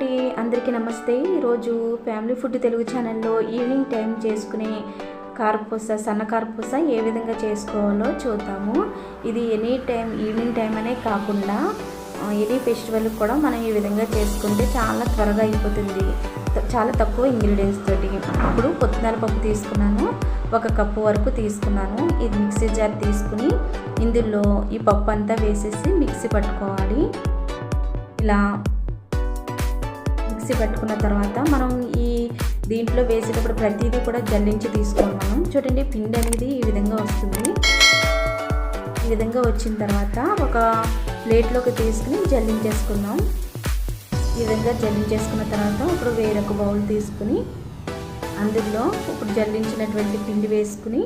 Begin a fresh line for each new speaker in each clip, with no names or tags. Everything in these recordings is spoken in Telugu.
అండి, అందరికీ నమస్తే. ఈరోజు ఫ్యామిలీ ఫుడ్ తెలుగు ఛానల్లో ఈవినింగ్ టైం చేసుకునే కారపూస, సన్న కారపూస ఏ విధంగా చేసుకోవాలో చూద్దాము. ఇది ఎనీ టైం ఈవినింగ్ టైం అనే కాకుండా ఎనీ ఫెస్టివల్ కూడా మనం ఈ విధంగా చేసుకుంటే చాలా త్వరగా అయిపోతుంది, చాలా తక్కువ ఇంగ్రీడియంట్స్ తోటి. ఇప్పుడు పుట్నాల పప్పు తీసుకున్నాను, 1 కప్పు వరకు తీసుకున్నాను. ఇది మిక్సీ జార్ తీసుకుని ఇందులో ఈ పప్పు అంతా వేసేసి మిక్సీ పట్టుకోవాలి. ఇలా మిక్సీ పట్టుకున్న తర్వాత మనం ఈ దీంట్లో వేసేటప్పుడు ప్రతిదీ కూడా జల్లించి తీసుకోవాలి. మనం చూడండి, పిండి అనేది ఈ విధంగా వస్తుంది. ఈ విధంగా వచ్చిన తర్వాత ఒక ప్లేట్లోకి తీసుకుని జల్లించేసుకుందాం. ఈ విధంగా జల్లించేసుకున్న తర్వాత ఇప్పుడు వేరొక బౌల్ తీసుకుని అందులో ఇప్పుడు జల్లించినటువంటి పిండి వేసుకుని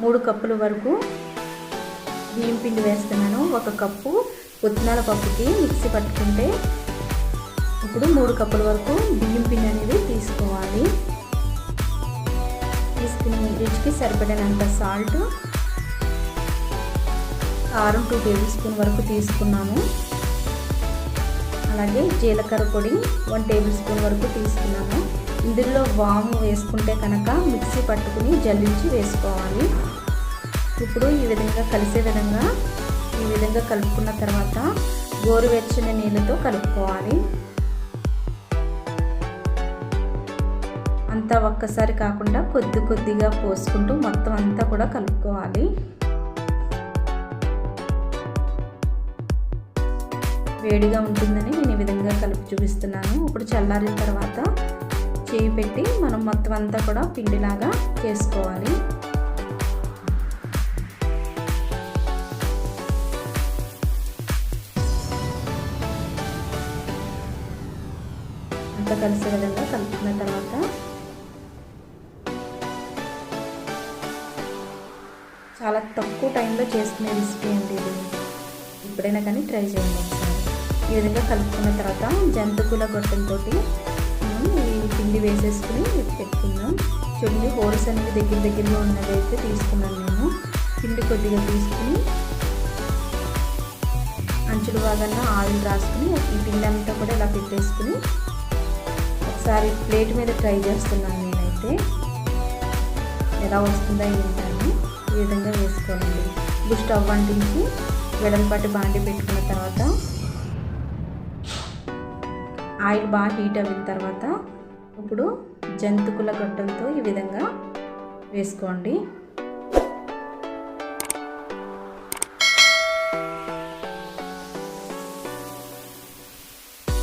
3 కప్పుల వరకు బియ్యం పిండి వేస్తున్నాను. 1 కప్పు పుట్నాల పప్పుకి మిక్సీ పట్టుకుంటే ఇప్పుడు 3 కప్పుల వరకు బియ్యం పిండి అనేది తీసుకోవాలి. తీసుకుని రుచికి సరిపడినంత సాల్ట్, కారం 2 టేబుల్ స్పూన్ వరకు తీసుకున్నాను. అలాగే జీలకర్ర పొడి 1 టేబుల్ స్పూన్ వరకు తీసుకున్నాను. ఇందులో వాము వేసుకుంటే కనుక మిక్సీ పట్టుకుని జల్లించి వేసుకోవాలి. ఇప్పుడు ఈ విధంగా కలిసే విధంగా ఈ విధంగా కలుపుకున్న తర్వాత గోరువెచ్చని నీళ్ళతో కలుపుకోవాలి. అంతా ఒక్కసారి కాకుండా కొద్దిగా పోసుకుంటూ మొత్తం అంతా కూడా కలుపుకోవాలి. వేడిగా ఉంటుందని నేను ఈ విధంగా కలిపి చూపిస్తున్నాను. ఇప్పుడు చల్లారిన తర్వాత చేయి పెట్టి మనం మొత్తం అంతా కూడా పిండిలాగా చేసుకోవాలి. అంతా కలిసే విధంగా కలుపుకున్న తర్వాత చాలా తక్కువ టైంలో చేసుకునే రెసిపీ అండి ఇది. ఎప్పుడైనా కానీ ట్రై చేయండి ఒకసారి. ఈ విధంగా కలుపుకున్న తర్వాత జంతికల గొట్టంతో మనం ఈ పిండి వేసేసుకుని పెట్టుకుందాం. చూడండి, హోల్స్ అనేది దగ్గరగా ఉన్నదైతే తీసుకున్నాను నేను. పిండి కొద్దిగా తీసుకుని అంచుల భాగాన ఆయిల్ రాసుకుని ఈ పిండి అంతా కూడా ఇలా పెట్టేసుకుని ఒకసారి ప్లేట్ మీద ట్రై చేస్తున్నాను నేనైతే. ఎలా వస్తుందా ఏంటని ఈ విధంగా వేసుకోవాలండి. ఇప్పుడు స్టవ్ అంటించి వెడల్పాటి బాండి పెట్టుకున్న తర్వాత ఆయిల్ బాగా హీట్ అయిన తర్వాత ఇప్పుడు జంతికల గొట్టంతో ఈ విధంగా వేసుకోండి.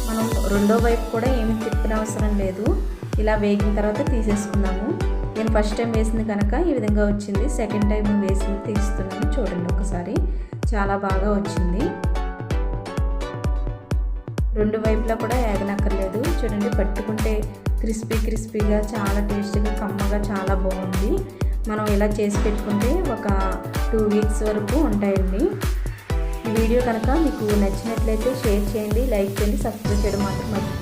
మనం రెండో వైపు కూడా ఏమి తిప్పిన అవసరం లేదు. ఇలా వేగిన తర్వాత తీసేసుకుందాము. నేను ఫస్ట్ టైం వేసింది కనుక ఈ విధంగా వచ్చింది. సెకండ్ టైం వేసింది తీస్తున్నాను. చూడండి ఒకసారి, చాలా బాగా వచ్చింది. 2 వైపులా కూడా ఏగనక్కర్లేదు. చూడండి, పట్టుకుంటే క్రిస్పీగా చాలా టేస్టీగా కమ్మగా చాలా బాగుంది. మనం ఇలా చేసి పెట్టుకుంటే ఒక 2 వీక్స్ వరకు ఉంటాయండి. ఈ వీడియో కనుక మీకు నచ్చినట్లయితే షేర్ చేయండి, లైక్ చేయండి, సబ్స్క్రైబ్ చేయడం మాత్రం మర్చిపోండి.